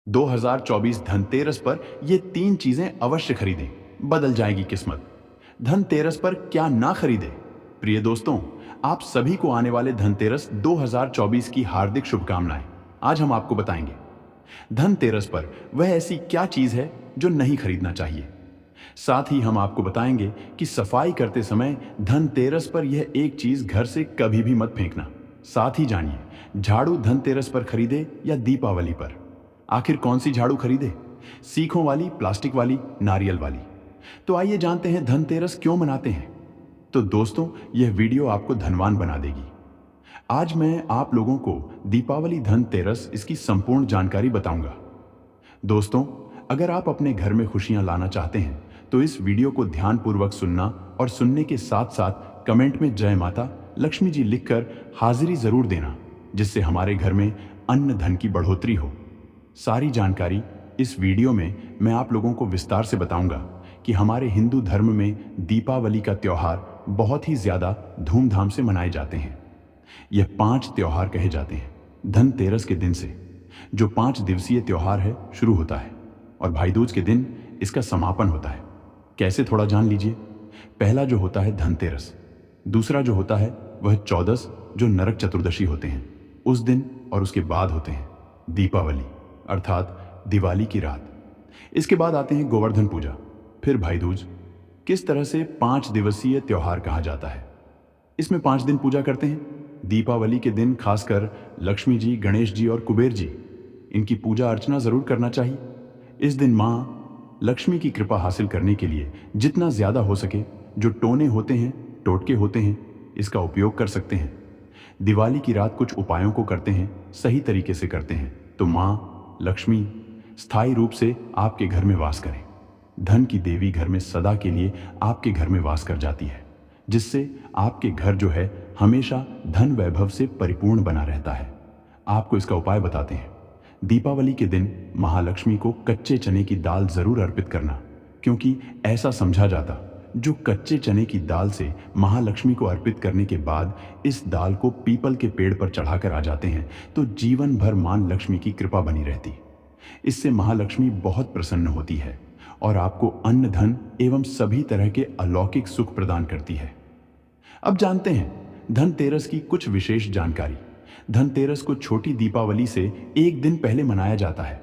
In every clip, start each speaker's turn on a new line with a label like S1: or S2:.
S1: 2024 धनतेरस पर ये 3 चीजें अवश्य खरीदें, बदल जाएगी किस्मत। धनतेरस पर क्या ना खरीदें? प्रिय दोस्तों, आप सभी को आने वाले धनतेरस 2024 की हार्दिक शुभकामनाएं। आज हम आपको बताएंगे धनतेरस पर वह ऐसी क्या चीज है जो नहीं खरीदना चाहिए। साथ ही हम आपको बताएंगे कि सफाई करते समय धनतेरस पर यह एक चीज घर से कभी भी मत फेंकना। साथ ही जानिए झाड़ू धनतेरस पर खरीदे या दीपावली पर। आखिर कौन सी झाड़ू खरीदे? सीखों वाली, प्लास्टिक वाली, नारियल वाली? तो आइए जानते हैं धनतेरस क्यों मनाते हैं। तो दोस्तों, यह वीडियो आपको धनवान बना देगी। आज मैं आप लोगों को दीपावली धनतेरस इसकी संपूर्ण जानकारी बताऊंगा। दोस्तों, अगर आप अपने घर में खुशियां लाना चाहते हैं तो इस वीडियो को ध्यानपूर्वक सुनना और सुनने के साथ साथ कमेंट में जय माता लक्ष्मी जी लिखकर हाजिरी जरूर देना, जिससे हमारे घर में अन्न धन की बढ़ोतरी हो। सारी जानकारी इस वीडियो में मैं आप लोगों को विस्तार से बताऊंगा कि हमारे हिंदू धर्म में दीपावली का त्योहार बहुत ही ज्यादा धूमधाम से मनाए जाते हैं। यह 5 त्योहार कहे जाते हैं। धनतेरस के दिन से जो 5 दिवसीय त्योहार है शुरू होता है और भाई दूज के दिन इसका समापन होता है। कैसे, थोड़ा जान लीजिए। पहला जो होता है धनतेरस, दूसरा जो होता है वह चौदस, जो नरक चतुर्दशी होते हैं उस दिन, और उसके बाद होते हैं दीपावली अर्थात दिवाली की रात। इसके बाद आते हैं गोवर्धन पूजा, फिर भाई दूज। किस तरह से 5 दिवसीय त्योहार कहा जाता है। इसमें 5 दिन पूजा करते हैं। दीपावली के दिन खासकर लक्ष्मी जी, गणेश जी और कुबेर जी, इनकी पूजा अर्चना जरूर करना चाहिए। इस दिन माँ लक्ष्मी की कृपा हासिल करने के लिए जितना ज्यादा हो सके जो टोने होते हैं, टोटके होते हैं, इसका उपयोग कर सकते हैं। दिवाली की रात कुछ उपायों को करते हैं, सही तरीके से करते हैं तो माँ लक्ष्मी स्थायी रूप से आपके घर में वास करें। धन की देवी घर में सदा के लिए आपके घर में वास कर जाती है, जिससे आपके घर जो है हमेशा धन वैभव से परिपूर्ण बना रहता है। आपको इसका उपाय बताते हैं। दीपावली के दिन महालक्ष्मी को कच्चे चने की दाल जरूर अर्पित करना, क्योंकि ऐसा समझा जाता जो कच्चे चने की दाल से महालक्ष्मी को अर्पित करने के बाद इस दाल को पीपल के पेड़ पर चढ़ाकर आ जाते हैं तो जीवन भर मां लक्ष्मी की कृपा बनी रहती। इससे महालक्ष्मी बहुत प्रसन्न होती है और आपको अन्न धन एवं सभी तरह के अलौकिक सुख प्रदान करती है। अब जानते हैं धनतेरस की कुछ विशेष जानकारी। धनतेरस को छोटी दीपावली से एक दिन पहले मनाया जाता है।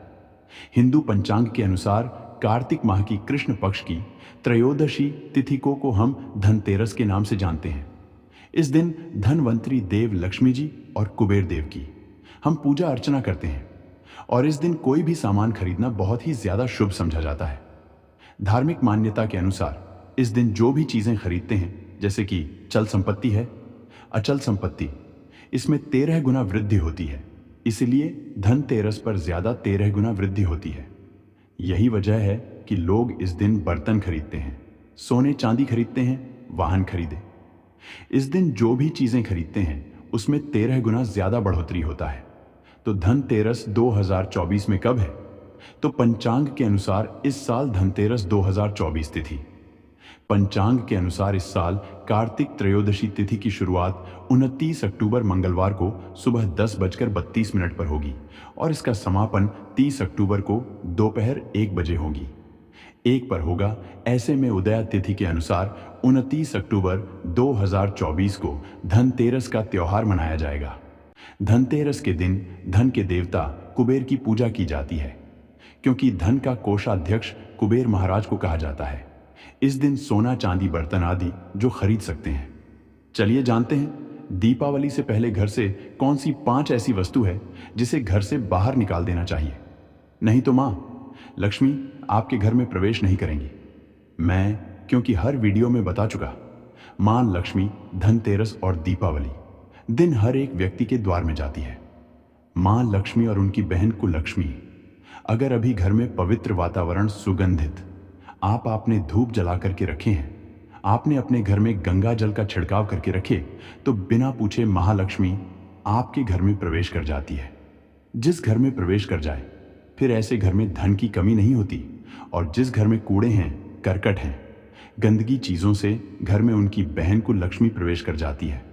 S1: हिंदू पंचांग के अनुसार कार्तिक माह की कृष्ण पक्ष की त्रयोदशी तिथि को हम धनतेरस के नाम से जानते हैं। इस दिन धनवंतरी देव लक्ष्मी जी और कुबेर देव की हम पूजा अर्चना करते हैं और इस दिन कोई भी सामान खरीदना बहुत ही ज्यादा शुभ समझा जाता है। धार्मिक मान्यता के अनुसार इस दिन जो भी चीजें खरीदते हैं, जैसे कि चल संपत्ति है, अचल संपत्ति, इसमें 13 गुना वृद्धि होती है। इसलिए धनतेरस पर ज्यादा 13 गुना वृद्धि होती है। यही वजह है कि लोग इस दिन बर्तन खरीदते हैं, सोने चांदी खरीदते हैं, वाहन खरीदे। इस दिन जो भी चीजें खरीदते हैं उसमें 13 गुना ज्यादा बढ़ोतरी होता है। तो धनतेरस 2024 में कब है? तो पंचांग के अनुसार इस साल धनतेरस 2024 तिथि। पंचांग के अनुसार इस साल कार्तिक त्रयोदशी तिथि की शुरुआत 29 अक्टूबर मंगलवार को सुबह 10:32 पर होगी और इसका समापन 30 अक्टूबर को दोपहर 1 बजे होगी। 1 पर होगा। ऐसे में उदया तिथि के अनुसार 29 अक्टूबर 2024 को धनतेरस का त्योहार मनाया जाएगा। धनतेरस के दिन धन के देवता कुबेर की पूजा की जाती है, क्योंकि धन का कोषाध्यक्ष कुबेर महाराज को कहा जाता है। इस दिन सोना चांदी बर्तन आदि जो खरीद सकते हैं। चलिए जानते हैं दीपावली से पहले घर से कौन सी 5 ऐसी वस्तु है जिसे घर से बाहर निकाल देना चाहिए, नहीं तो मां लक्ष्मी आपके घर में प्रवेश नहीं करेंगी। क्योंकि हर वीडियो में बता चुका, मां लक्ष्मी धनतेरस और दीपावली दिन हर एक व्यक्ति के द्वार में जाती है। मां लक्ष्मी और उनकी बहन कुलक्ष्मी अगर अभी घर में पवित्र वातावरण सुगंधित आपने धूप जला करके रखे हैं, आपने अपने घर में गंगा जल का छिड़काव करके रखे, तो बिना पूछे महालक्ष्मी आपके घर में प्रवेश कर जाती है। जिस घर में प्रवेश कर जाए फिर ऐसे घर में धन की कमी नहीं होती। और जिस घर में कूड़े हैं, करकट हैं, गंदगी चीजों से घर में उनकी बहन को लक्ष्मी प्रवेश कर जाती है,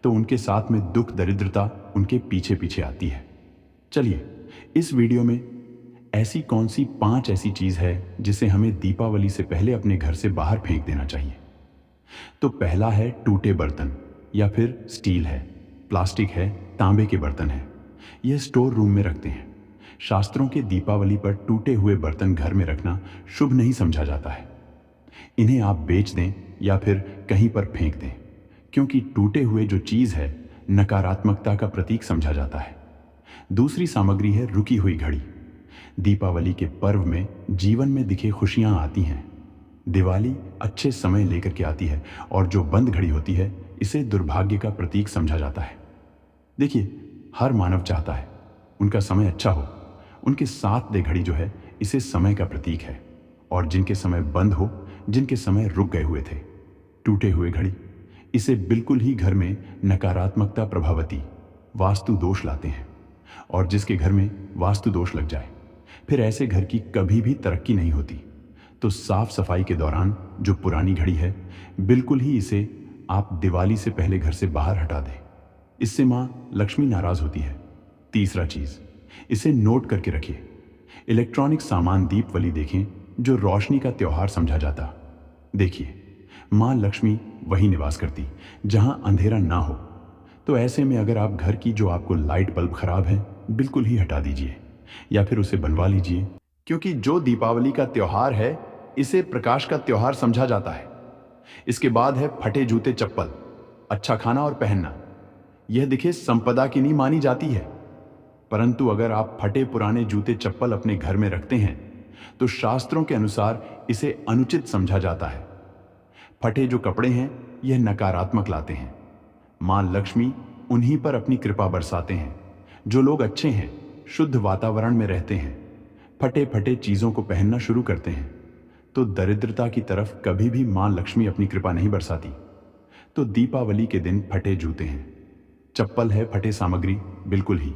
S1: तो उनके साथ में दुख दरिद्रता उनके पीछे पीछे आती है। चलिए इस वीडियो में ऐसी कौन सी 5 ऐसी चीज है जिसे हमें दीपावली से पहले अपने घर से बाहर फेंक देना चाहिए? तो पहला है टूटे बर्तन, या फिर स्टील है, प्लास्टिक है, तांबे के बर्तन है। यह स्टोर रूम में रखते हैं। शास्त्रों के दीपावली पर टूटे हुए बर्तन घर में रखना शुभ नहीं समझा जाता है। इन्हें आप बेच दें या फिर कहीं पर फेंक दें, क्योंकि टूटे हुए जो चीज है नकारात्मकता का प्रतीक समझा जाता है। दूसरी सामग्री है रुकी हुई घड़ी। दीपावली के पर्व में जीवन में दिखे खुशियां आती हैं। दिवाली अच्छे समय लेकर के आती है और जो बंद घड़ी होती है इसे दुर्भाग्य का प्रतीक समझा जाता है। देखिए, हर मानव चाहता है उनका समय अच्छा हो। उनके साथ दे घड़ी जो है इसे समय का प्रतीक है, और जिनके समय बंद हो, जिनके समय रुक गए हुए थे, टूटे हुए घड़ी, इसे बिल्कुल ही घर में नकारात्मकता प्रभावती वास्तु दोष लाते हैं। और जिसके घर में वास्तु दोष लग जाए फिर ऐसे घर की कभी भी तरक्की नहीं होती। तो साफ सफाई के दौरान जो पुरानी घड़ी है बिल्कुल ही इसे आप दिवाली से पहले घर से बाहर हटा दें। इससे मां लक्ष्मी नाराज होती है। तीसरा चीज, इसे नोट करके रखिए। इलेक्ट्रॉनिक सामान दीपावली देखें जो रोशनी का त्योहार समझा जाता। देखिए, मां लक्ष्मी वही निवास करती जहां अंधेरा ना हो। तो ऐसे में अगर आप घर की जो आपको लाइट बल्ब खराब है बिल्कुल ही हटा दीजिए या फिर उसे बनवा लीजिए, क्योंकि जो दीपावली का त्योहार है इसे प्रकाश का त्योहार समझा जाता है। इसके बाद है फटे जूते चप्पल, अच्छा खाना और पहनना। यह दिखे संपदा की नहीं मानी जाती है, परंतु अगर आप फटे पुराने जूते चप्पल अपने घर में रखते हैं तो शास्त्रों के अनुसार इसे अनुचित समझा जाता है। फटे जो कपड़े हैं यह नकारात्मक लाते हैं। मां लक्ष्मी उन्हीं पर अपनी कृपा बरसाते हैं जो लोग अच्छे हैं, शुद्ध वातावरण में रहते हैं, फटे फटे चीजों को पहनना शुरू करते हैं। तो दरिद्रता की तरफ कभी भी मां लक्ष्मी अपनी कृपा नहीं बरसाती। तो दीपावली के दिन फटे जूते हैं, चप्पल है, फटे सामग्री बिल्कुल ही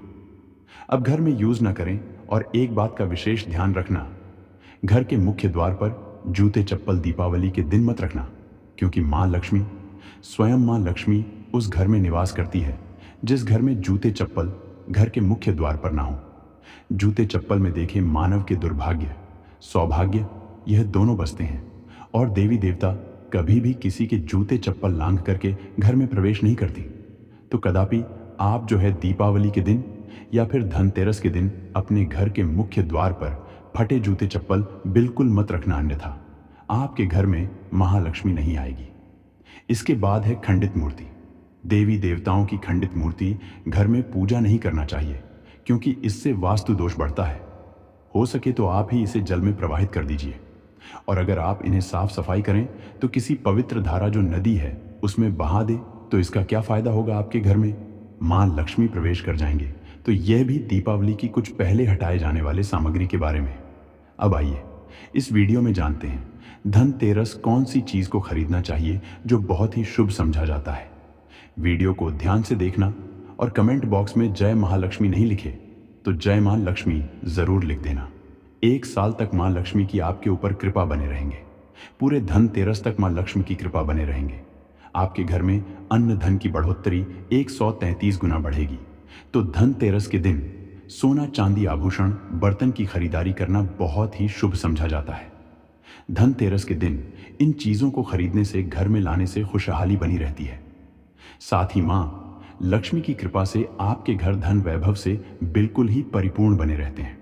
S1: अब घर में यूज ना करें। और एक बात का विशेष ध्यान रखना, घर के मुख्य द्वार पर जूते चप्पल दीपावली के दिन मत रखना, क्योंकि मां लक्ष्मी, स्वयं मां लक्ष्मी उस घर में निवास करती है जिस घर में जूते चप्पल घर के मुख्य द्वार पर ना हो। जूते चप्पल में देखें मानव के दुर्भाग्य, सौभाग्य, यह दोनों बसते हैं। और देवी देवता कभी भी किसी के जूते चप्पल लांघ करके घर में प्रवेश नहीं करती। तो कदापि आप जो है दीपावली के दिन या फिर धनतेरस के दिन अपने घर के मुख्य द्वार पर फटे जूते चप्पल बिल्कुल मत रखना, अन्यथा आपके घर में महालक्ष्मी नहीं आएगी। इसके बाद है खंडित मूर्ति। देवी देवताओं की खंडित मूर्ति घर में पूजा नहीं करना चाहिए, क्योंकि इससे वास्तु दोष बढ़ता है। हो सके तो आप ही इसे जल में प्रवाहित कर दीजिए। और अगर आप इन्हें साफ सफाई करें तो किसी पवित्र धारा जो नदी है उसमें बहा दे तो इसका क्या फायदा होगा? आपके घर में मां लक्ष्मी प्रवेश कर जाएंगे। तो यह भी दीपावली की कुछ पहले हटाए जाने वाले सामग्री के बारे में। अब आइए इस वीडियो में जानते हैं धनतेरस कौन सी चीज को खरीदना चाहिए जो बहुत ही शुभ समझा जाता है। वीडियो को ध्यान से देखना और कमेंट बॉक्स में जय महालक्ष्मी नहीं लिखे तो जय मां लक्ष्मी जरूर लिख देना। 1 साल तक मां लक्ष्मी की आपके ऊपर कृपा बने रहेंगे। पूरे धनतेरस तक मां लक्ष्मी की कृपा बने रहेंगे। आपके घर में अन्न धन की बढ़ोतरी 133 गुना बढ़ेगी। तो धनतेरस के दिन सोना चांदी आभूषण बर्तन की खरीदारी करना बहुत ही शुभ समझा जाता है। धनतेरस के दिन इन चीजों को खरीदने से, घर में लाने से खुशहाली बनी रहती है। साथ ही मां लक्ष्मी की कृपा से आपके घर धन वैभव से बिल्कुल ही परिपूर्ण बने रहते हैं।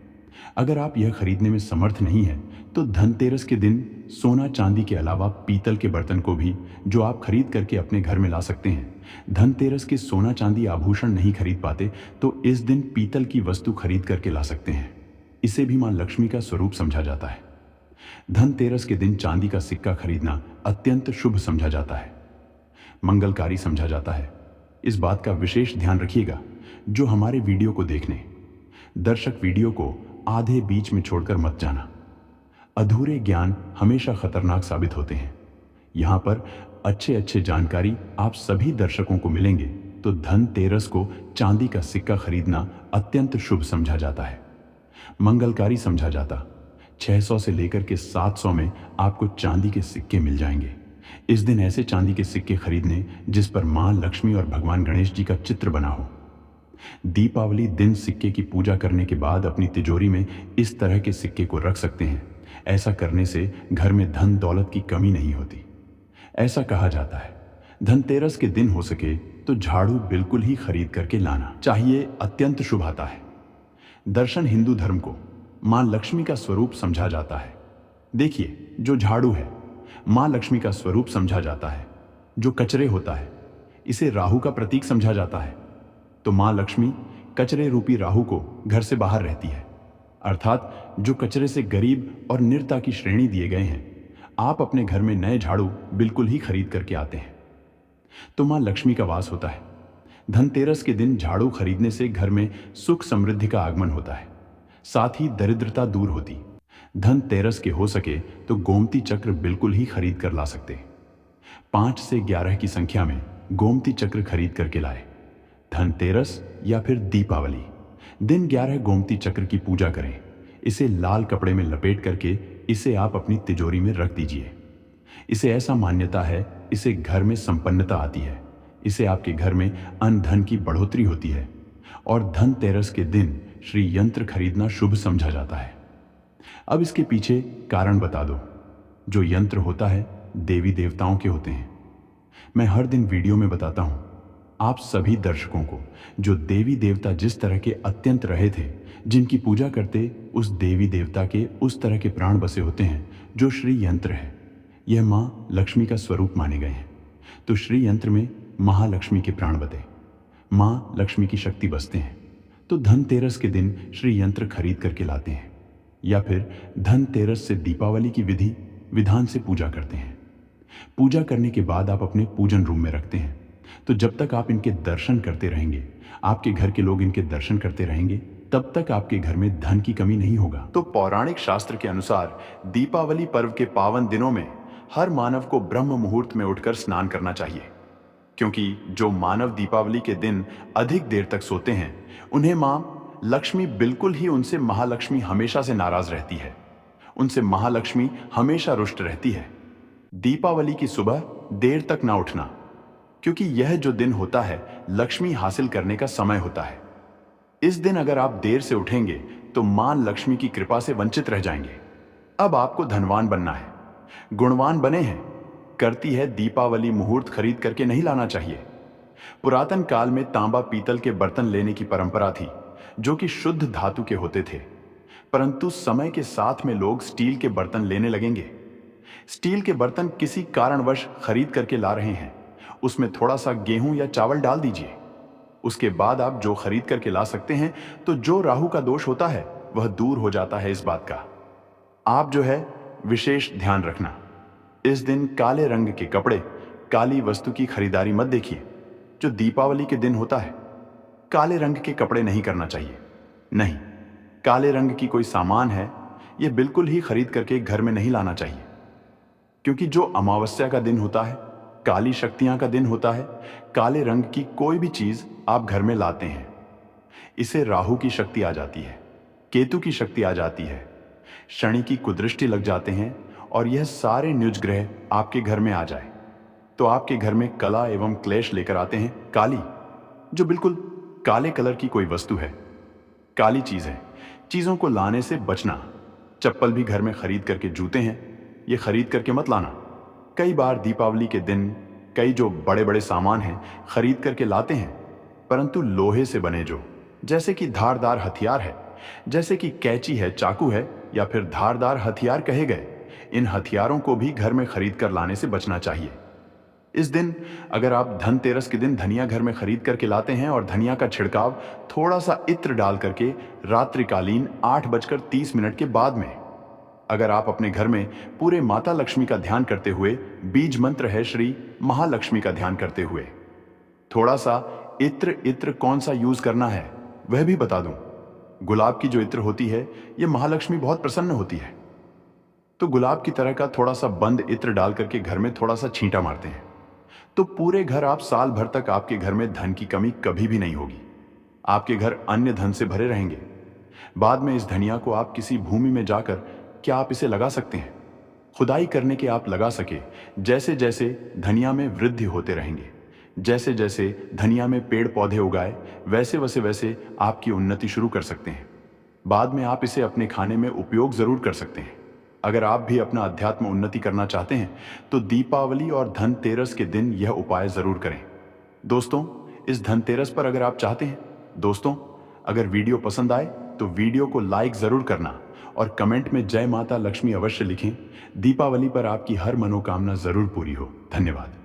S1: अगर आप यह खरीदने में समर्थ नहीं है तो धनतेरस के दिन सोना चांदी के अलावा पीतल के बर्तन को भी जो आप खरीद करके अपने घर में ला सकते हैं। धनतेरस के सोना चांदी आभूषण नहीं खरीद पाते तो इस दिन पीतल की वस्तु खरीद करके ला सकते हैं। इसे भी मां लक्ष्मी का स्वरूप समझा जाता है। धनतेरस के दिन चांदी का सिक्का खरीदना अत्यंत शुभ समझा जाता है, मंगलकारी समझा जाता है। इस बात का विशेष ध्यान रखिएगा जो हमारे वीडियो को देखने दर्शक वीडियो को आधे बीच में छोड़कर मत जाना। अधूरे ज्ञान हमेशा खतरनाक साबित होते हैं। यहाँ पर अच्छे अच्छे जानकारी आप सभी दर्शकों को मिलेंगे। तो धनतेरस को चांदी का सिक्का खरीदना अत्यंत शुभ समझा जाता है, मंगलकारी समझा जाता। 600 से लेकर के 700 में आपको चांदी के सिक्के मिल जाएंगे। इस दिन ऐसे चांदी के सिक्के खरीदने जिस पर मां लक्ष्मी और भगवान गणेश जी का चित्र बना हो। दीपावली दिन सिक्के की पूजा करने के बाद अपनी तिजोरी में इस तरह के सिक्के को रख सकते हैं। ऐसा करने से घर में धन दौलत की कमी नहीं होती। ऐसा कहा जाता है धनतेरस के दिन हो सके तो झाड़ू बिल्कुल ही खरीद करके लाना चाहिए, अत्यंत शुभ आता है। दर्शन हिंदू धर्म को मां लक्ष्मी का स्वरूप समझा जाता है। देखिए, जो झाड़ू है मां लक्ष्मी का स्वरूप समझा जाता है। जो कचरे होता है इसे राहु का प्रतीक समझा जाता है। तो मां लक्ष्मी कचरे रूपी राहु को घर से बाहर रहती है, अर्थात जो कचरे से गरीब और निर्धन की श्रेणी दिए गए हैं। आप अपने घर में नए झाड़ू बिल्कुल ही खरीद करके आते हैं तो मां लक्ष्मी का वास होता है। धनतेरस के दिन झाड़ू खरीदने से घर में सुख समृद्धि का आगमन होता है, साथ ही दरिद्रता दूर होती। धनतेरस के हो सके तो गोमती चक्र बिल्कुल ही खरीद कर ला सकते। 5 से 11 की संख्या में गोमती चक्र खरीद करके लाए। धनतेरस या फिर दीपावली दिन 11 गोमती चक्र की पूजा करें। इसे लाल कपड़े में लपेट करके इसे आप अपनी तिजोरी में रख दीजिए। इसे ऐसा मान्यता है, इसे घर में संपन्नता आती है। इसे आपके घर में अन्न धन की बढ़ोतरी होती है और धनतेरस के दिन श्री यंत्र खरीदना शुभ समझा जाता है। अब इसके पीछे कारण बता दो। जो यंत्र होता है देवी देवताओं के होते हैं। मैं हर दिन वीडियो में बताता हूं आप सभी दर्शकों को, जो देवी देवता जिस तरह के अत्यंत रहे थे, जिनकी पूजा करते उस देवी देवता के उस तरह के प्राण बसे होते हैं जो श्री यंत्र है। यह मां लक्ष्मी का स्वरूप माने गए हैं। तो श्री यंत्र में महालक्ष्मी के प्राण बते, मां लक्ष्मी की शक्ति बसते हैं। तो धनतेरस के दिन श्री यंत्र खरीद करके लाते हैं या फिर धनतेरस से दीपावली की विधि विधान से पूजा करते हैं। पूजा करने के बाद आप अपने पूजन रूम में रखते हैं। तो जब तक आप इनके दर्शन करते रहेंगे, आपके घर के लोग इनके दर्शन करते रहेंगे, तब तक आपके घर में धन की कमी नहीं होगा। तो पौराणिक शास्त्र के अनुसार दीपावली पर्व के पावन दिनों में हर मानव को ब्रह्म मुहूर्त में उठकर स्नान करना चाहिए, क्योंकि जो मानव दीपावली के दिन अधिक देर तक सोते हैं उन्हें मां लक्ष्मी बिल्कुल ही उनसे महालक्ष्मी हमेशा से नाराज रहती है। उनसे महालक्ष्मी हमेशा रुष्ट रहती है। दीपावली की सुबह देर तक ना उठना, क्योंकि यह जो दिन होता है लक्ष्मी हासिल करने का समय होता है। इस दिन अगर आप देर से उठेंगे तो मां लक्ष्मी की कृपा से वंचित रह जाएंगे। अब आपको धनवान बनना है, गुणवान बने हैं, करती है दीपावली मुहूर्त खरीद करके नहीं लाना चाहिए। पुरातन काल में तांबा पीतल के बर्तन लेने की परंपरा थी, जो कि शुद्ध धातु के होते थे। परंतु समय के साथ में लोग स्टील के बर्तन लेने लगेंगे। स्टील के बर्तन किसी कारणवश खरीद करके ला रहे हैं, उसमें थोड़ा सा गेहूं या चावल डाल दीजिए। उसके बाद आप जो खरीद करके ला सकते हैं, तो जो राहु का दोष होता है वह दूर हो जाता है। इस बात का आप जो है विशेष ध्यान रखना। इस दिन काले रंग के कपड़े, काली वस्तु की खरीदारी मत देखिए। जो दीपावली के दिन होता है काले रंग के कपड़े नहीं करना चाहिए। नहीं, काले रंग की कोई सामान है यह बिल्कुल ही खरीद करके घर में नहीं लाना चाहिए, क्योंकि जो अमावस्या का दिन होता है, काली शक्तियां का दिन होता है, काले रंग की कोई भी चीज आप घर में लाते हैं, इसे राहु की शक्ति आ जाती है, केतु की शक्ति आ जाती है, शनि की कुदृष्टि लग जाते हैं और यह सारे न्युज ग्रह आपके घर में आ जाए तो आपके घर में कला एवं क्लेश लेकर आते हैं। काली, जो बिल्कुल काले कलर की कोई वस्तु है, काली चीज है, चीजों को लाने से बचना। चप्पल भी घर में खरीद करके, जूते हैं ये खरीद करके मत लाना। कई बार दीपावली के दिन कई जो बड़े बड़े सामान हैं खरीद करके लाते हैं, परंतु लोहे से बने, जो जैसे कि धारदार हथियार है, जैसे कि कैंची है, चाकू है, या फिर धारदार हथियार कहे गए, इन हथियारों को भी घर में खरीद कर लाने से बचना चाहिए। इस दिन अगर आप धनतेरस के दिन धनिया घर में खरीद करके लाते हैं और धनिया का छिड़काव थोड़ा सा इत्र डाल करके रात्रिकालीन 8:30 के बाद में, अगर आप अपने घर में पूरे माता लक्ष्मी का ध्यान करते हुए, बीज मंत्र है श्री महालक्ष्मी का ध्यान करते हुए, थोड़ा सा इत्र कौन सा यूज करना है वह भी बता दूं। गुलाब की जो इत्र होती है यह महालक्ष्मी बहुत प्रसन्न होती है, तो गुलाब की तरह का थोड़ा सा बंद इत्र डाल करके घर में थोड़ा सा छींटा मारते हैं, तो पूरे घर आप साल भर तक आपके घर में धन की कमी कभी भी नहीं होगी। आपके घर अन्य धन से भरे रहेंगे। बाद में इस धनिया को आप किसी भूमि में जाकर क्या आप इसे लगा सकते हैं, खुदाई करने के आप लगा सके। जैसे जैसे धनिया में वृद्धि होते रहेंगे, जैसे जैसे धनिया में पेड़ पौधे उगाए वैसे वैसे वैसे आपकी उन्नति शुरू कर सकते हैं। बाद में आप इसे अपने खाने में उपयोग जरूर कर सकते हैं। अगर आप भी अपना अध्यात्म उन्नति करना चाहते हैं तो दीपावली और धनतेरस के दिन यह उपाय जरूर करें। दोस्तों, इस धनतेरस पर अगर आप चाहते हैं, दोस्तों, अगर वीडियो पसंद आए तो वीडियो को लाइक जरूर करना और कमेंट में जय माता लक्ष्मी अवश्य लिखें। दीपावली पर आपकी हर मनोकामना जरूर पूरी हो। धन्यवाद।